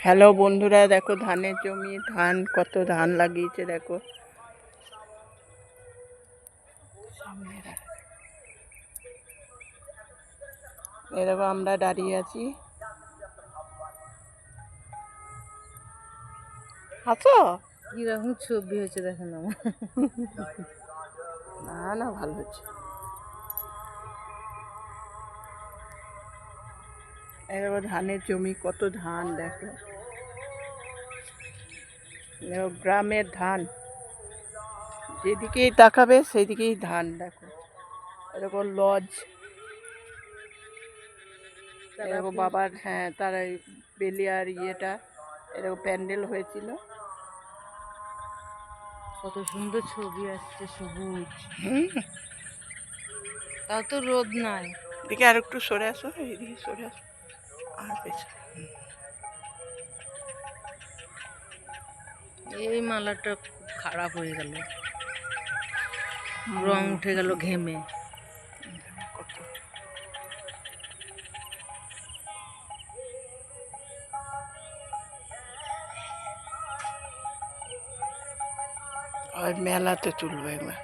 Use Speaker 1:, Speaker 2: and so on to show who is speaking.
Speaker 1: Hello বন্ধুরা, দেখো ধানের জমি, ধান কত ধান লাগিয়েছে দেখো। এরকম আমরা দাঁড়িয়ে আছি। আছো
Speaker 2: কিরকম ছবি হয়েছে দেখেন আমার।
Speaker 1: না না, ভালো হচ্ছে। এরকম ধানের জমি, কত ধান দেখো। গ্রামের ধান, যেদিকেই তাকাবে সেদিকেই ধান দেখো। এরকম লজ, এরকম বাবার, হ্যাঁ, তার বেলিয়ার ইয়েটা এরকম প্যান্ডেল হয়েছিল।
Speaker 2: কত সুন্দর ছবি আসছে, সবুজ। তাও তো রোদ নাই।
Speaker 1: এদিকে আর একটু সরে আসো, এইদিকে সরে আসো, আর পেছনে।
Speaker 2: এই মালাটা খুব খারাপ হয়ে গেল, রং উঠে গেল ঘেমে।
Speaker 1: আর মেলাতে তুলবো একবার।